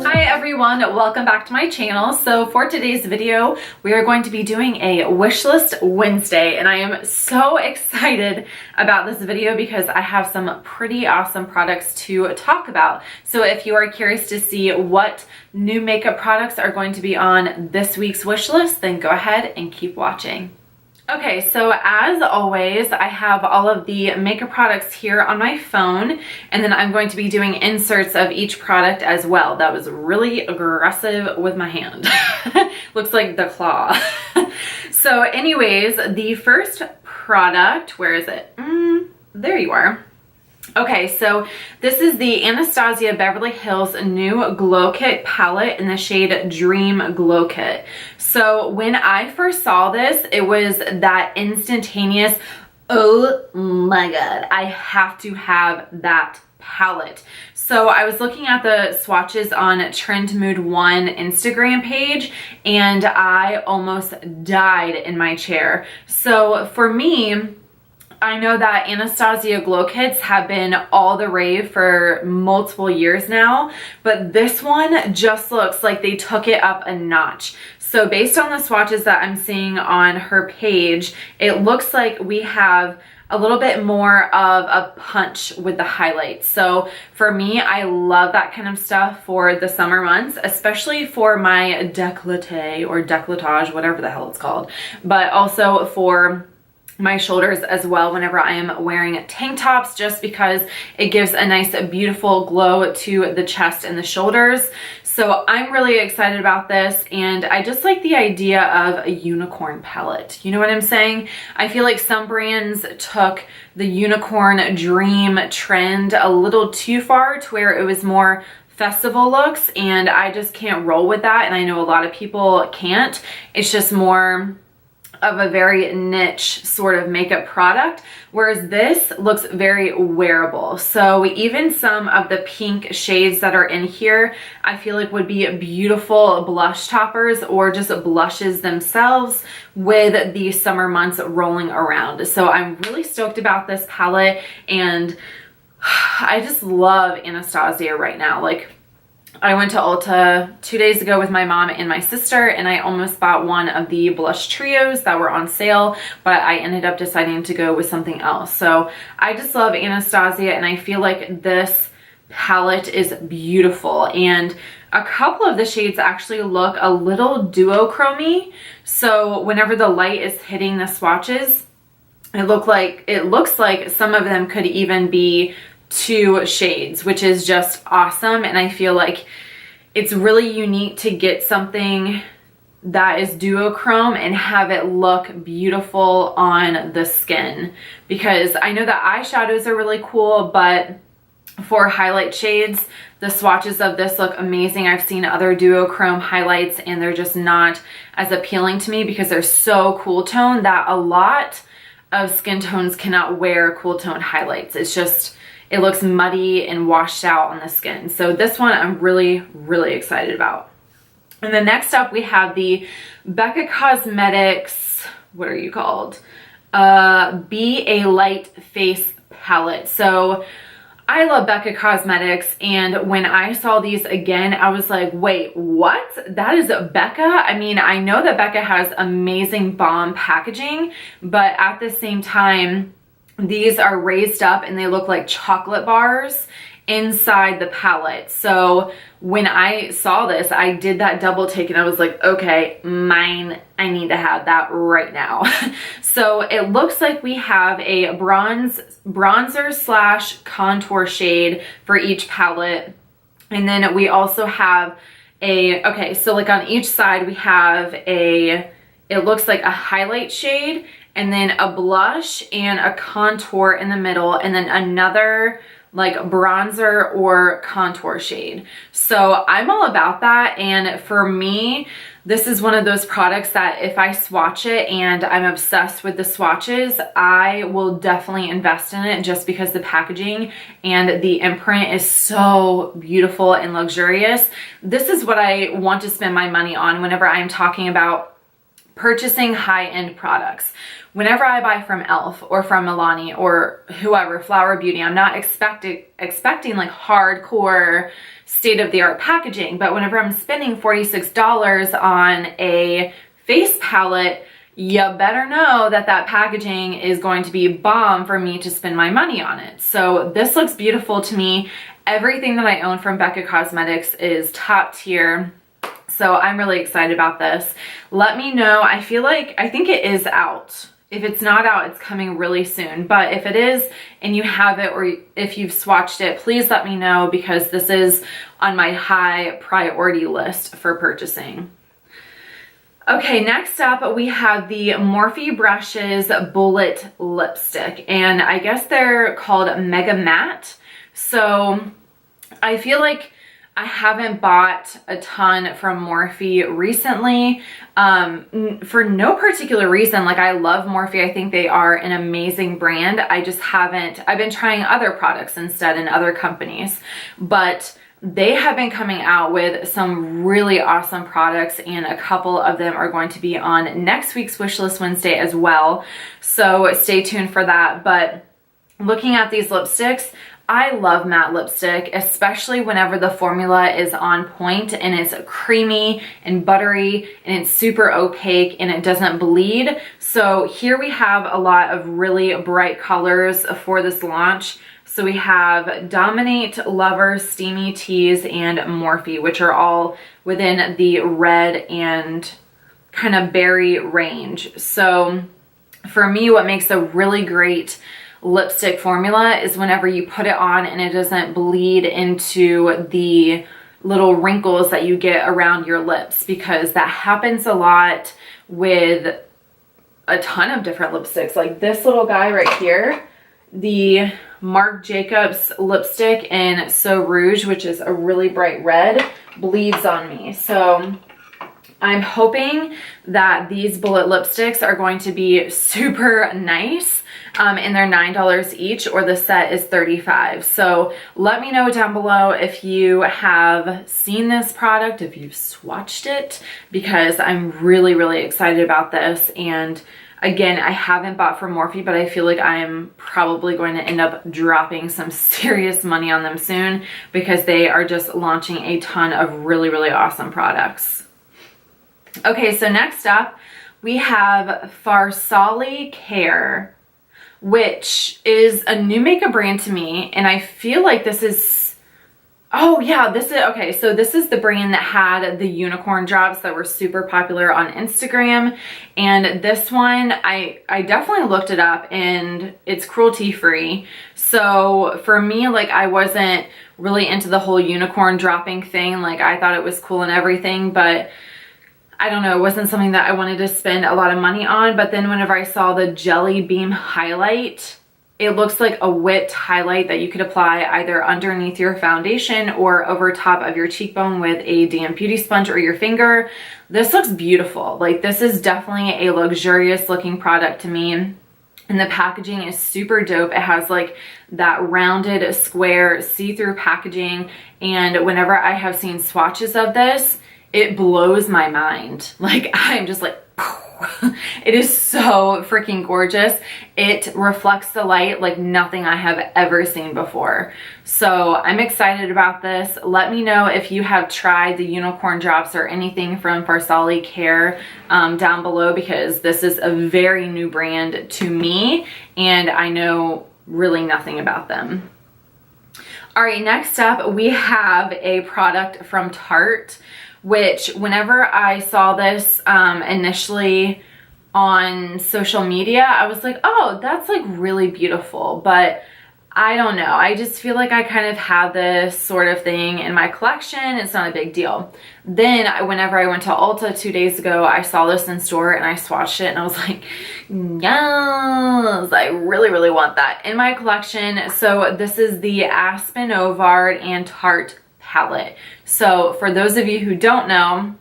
Hi everyone, welcome back to my channel. So for today's video, we are going to be doing a wish list Wednesday, and I am so excited about this video because I have some pretty awesome products to talk about. So if you are curious to see what new makeup products are going to be on this week's wish list, then go ahead and keep watching. Okay, so as always, I have all of the makeup products here on my phone, and then I'm going to be doing inserts of each product as well. That was really aggressive with my hand. Looks like the claw. So anyways, the first product, where is it? There you are. Okay, so this is the Anastasia Beverly Hills new Glow Kit palette in the shade Dream Glow Kit. So when I first saw this, it was that instantaneous, oh my god, I have to have that palette. So I was looking at the swatches on Trend Mood 1 Instagram page, and I almost died in my chair. So for me, I know that Anastasia Glow Kits have been all the rave for multiple years now, but this one just looks like they took it up a notch. So based on the swatches that I'm seeing on her page, it looks like we have a little bit more of a punch with the highlights. So for me, I love that kind of stuff for the summer months, especially for my décolleté or décolletage, whatever the hell it's called, but also for my shoulders as well whenever I am wearing tank tops, just because it gives a nice beautiful glow to the chest and the shoulders. So I'm really excited about this, and I just like the idea of a unicorn palette. You know what I'm saying? I feel like some brands took the unicorn dream trend a little too far to where it was more festival looks, and I just can't roll with that, and I know a lot of people can't. It's just more of a very niche sort of makeup product, whereas this looks very wearable. So even some of the pink shades that are in here, I feel like would be beautiful blush toppers or just blushes themselves with the summer months rolling around. So I'm really stoked about this palette, and I just love Anastasia right now. Like, I went to Ulta 2 days ago with my mom and my sister, and I almost bought one of the blush trios that were on sale, but I ended up deciding to go with something else. So I just love Anastasia, and I feel like this palette is beautiful. And a couple of the shades actually look a little duochrome-y. So whenever the light is hitting the swatches, it looks like some of them could even be 2 shades, which is just awesome. And I feel like it's really unique to get something that is duochrome and have it look beautiful on the skin, because I know that eyeshadows are really cool, but for highlight shades, the swatches of this look amazing. I've seen other duochrome highlights and they're just not as appealing to me because they're so cool tone that a lot of skin tones cannot wear cool tone highlights. It's just, it looks muddy and washed out on the skin. So this one I'm really, really excited about. And then next up we have the Becca Cosmetics, what are you called? Be a Light Face Palette. So I love Becca Cosmetics, and when I saw these again, I was like, wait, what? That is Becca? I mean, I know that Becca has amazing bomb packaging, but at the same time, these are raised up and they look like chocolate bars inside the palette. So when I saw this, I did that double take and I was like, okay, mine, I need to have that right now. So it looks like we have a bronzer slash contour shade for each palette. And then we also have okay, so like on each side we have it looks like a highlight shade, and then a blush and a contour in the middle, and then another like bronzer or contour shade. So I'm all about that, and for me, this is one of those products that if I swatch it and I'm obsessed with the swatches, I will definitely invest in it just because the packaging and the imprint is so beautiful and luxurious. This is what I want to spend my money on whenever I'm talking about purchasing high-end products. Whenever I buy from e.l.f. or from Milani or whoever, Flower Beauty, I'm not expecting like hardcore state-of-the-art packaging, but whenever I'm spending $46 on a face palette, you better know that that packaging is going to be bomb for me to spend my money on it. So this looks beautiful to me. Everything that I own from Becca Cosmetics is top tier. So I'm really excited about this. Let me know. I think it is out. If it's not out, it's coming really soon. But if it is and you have it, or if you've swatched it, please let me know, because this is on my high priority list for purchasing. Okay, next up we have the Morphe Brushes Bullet Lipstick, and I guess they're called Mega Matte. So I feel like I haven't bought a ton from Morphe recently, for no particular reason. Like, I love Morphe. I think they are an amazing brand. I've been trying other products instead in other companies, but they have been coming out with some really awesome products, and a couple of them are going to be on next week's Wishlist Wednesday as well. So stay tuned for that. But looking at these lipsticks, I love matte lipstick, especially whenever the formula is on point and it's creamy and buttery and it's super opaque and it doesn't bleed. So here we have a lot of really bright colors for this launch. So we have Dominate, Lover, Steamy Tease, and Morphe, which are all within the red and kind of berry range. So for me, what makes a really great lipstick formula is whenever you put it on and it doesn't bleed into the little wrinkles that you get around your lips, because that happens a lot with a ton of different lipsticks. Like this little guy right here, the Marc Jacobs lipstick in So Rouge, which is a really bright red, bleeds on me. So I'm hoping that these bullet lipsticks are going to be super nice, and they're $9 each, or the set is $35. So let me know down below if you have seen this product, if you've swatched it, because I'm really, really excited about this. And again, I haven't bought from Morphe, but I feel like I'm probably going to end up dropping some serious money on them soon, because they are just launching a ton of really, really awesome products. Okay, so next up we have Farsalicare, which is a new makeup brand to me, and I feel like this is, oh yeah, this is, okay, so this is the brand that had the unicorn drops that were super popular on Instagram. And this one, I definitely looked it up, and it's cruelty free. So for me, like, I wasn't really into the whole unicorn dropping thing. Like, I thought it was cool and everything, but I don't know, it wasn't something that I wanted to spend a lot of money on. But then whenever I saw the Jelly Beam highlight, it looks like a whipped highlight that you could apply either underneath your foundation or over top of your cheekbone with a damp beauty sponge or your finger. This looks beautiful. Like, this is definitely a luxurious looking product to me. And the packaging is super dope. It has like that rounded square see-through packaging. And whenever I have seen swatches of this, it blows my mind. Like, I'm just like, it is so freaking gorgeous. It reflects the light like nothing I have ever seen before. So I'm excited about this. Let me know if you have tried the unicorn drops or anything from Farsalicare down below, because this is a very new brand to me and I know really nothing about them. All right, next up we have a product from Tarte, which whenever I saw this initially on social media, I was like, oh, that's like really beautiful. But I don't know, I just feel like I kind of have this sort of thing in my collection. It's not a big deal. Then whenever I went to Ulta 2 days ago, I saw this in store and I swatched it and I was like, yes, I really, really want that in my collection. So this is the Aspynovard and Tarte palette. So for those of you who don't know,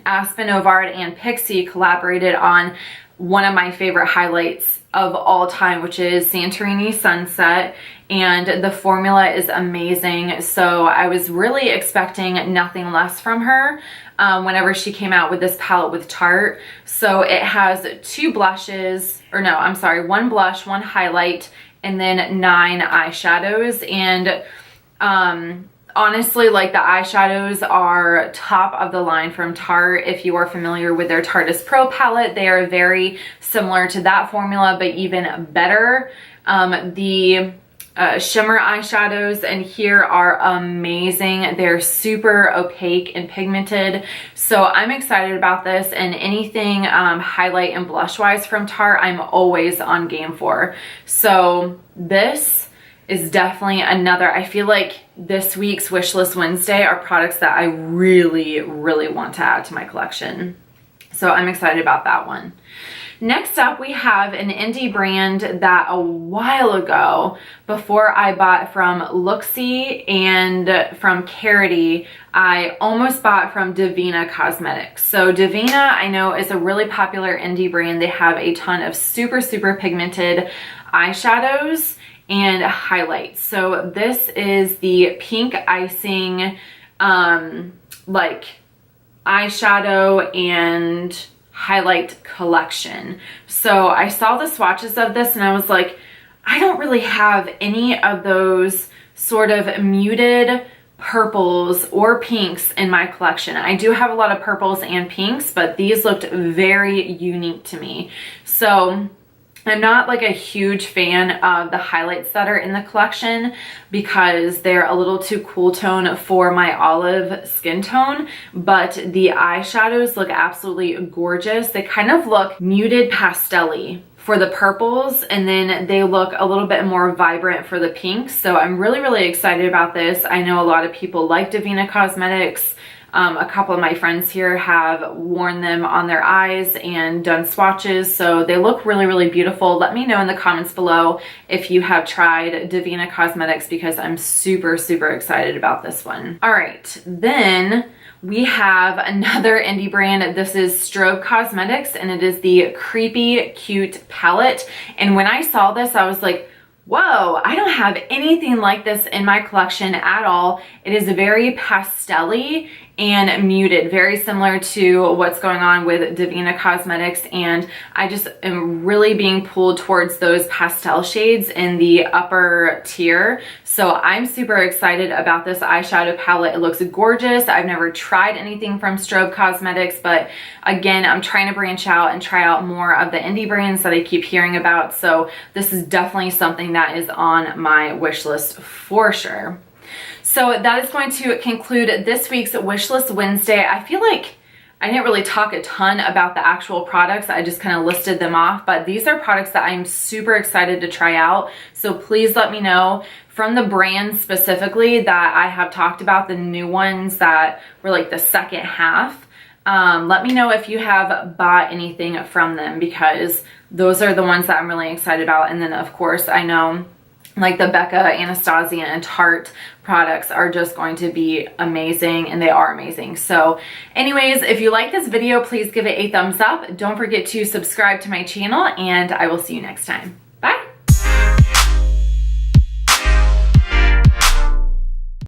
Aspynovard and Pixi collaborated on one of my favorite highlights of all time, which is Santorini Sunset, and the formula is amazing. So I was really expecting nothing less from her whenever she came out with this palette with Tarte. So it has 2 blushes, or no, I'm sorry, 1 blush, 1 highlight, and then 9 eyeshadows. And honestly, like, the eyeshadows are top of the line from Tarte. If you are familiar with their Tarteist Pro palette, they are very similar to that formula, but even better. The shimmer eyeshadows in here are amazing. They're super opaque and pigmented. So I'm excited about this, and anything highlight and blush wise from Tarte, I'm always on game for. So this is definitely another, I feel like this week's Wishlist Wednesday are products that I really, really want to add to my collection. So I'm excited about that one. Next up, we have an indie brand that a while ago, before I bought from Looksy and from Carity, I almost bought from Divina Cosmetics. So Divina, I know, is a really popular indie brand. They have a ton of super, super pigmented eyeshadows and highlights. So this is the pink icing like eyeshadow and highlight collection. So I saw the swatches of this and I was like, I don't really have any of those sort of muted purples or pinks in my collection. I do have a lot of purples and pinks, but these looked very unique to me. So I'm not like a huge fan of the highlights that are in the collection because they're a little too cool tone for my olive skin tone, but the eyeshadows look absolutely gorgeous. They kind of look muted pastel-y for the purples, and then they look a little bit more vibrant for the pinks. So I'm really, really excited about this. I know a lot of people like Divina Cosmetics. A couple of my friends here have worn them on their eyes and done swatches, so they look really, really beautiful. Let me know in the comments below if you have tried Divina Cosmetics because I'm super, super excited about this one. All right, then we have another indie brand. This is Strobe Cosmetics, and it is the Creepy Cute palette. And when I saw this, I was like, whoa, I don't have anything like this in my collection at all. It is very pastel-y and muted, very similar to what's going on with Divina Cosmetics, and I just am really being pulled towards those pastel shades in the upper tier. So I'm super excited about this eyeshadow palette. It looks gorgeous. I've never tried anything from Strobe Cosmetics, but again, I'm trying to branch out and try out more of the indie brands that I keep hearing about. So this is definitely something that is on my wish list for sure. So that is going to conclude this week's Wishlist Wednesday. I feel like I didn't really talk a ton about the actual products. I just kind of listed them off, but these are products that I'm super excited to try out. So please let me know from the brands specifically that I have talked about, the new ones that were like the second half. Let me know if you have bought anything from them because those are the ones that I'm really excited about. And then of course, I know like the Becca, Anastasia, and Tarte products are just going to be amazing, and they are amazing. So anyways, if you like this video, please give it a thumbs up. Don't forget to subscribe to my channel, and I will see you next time.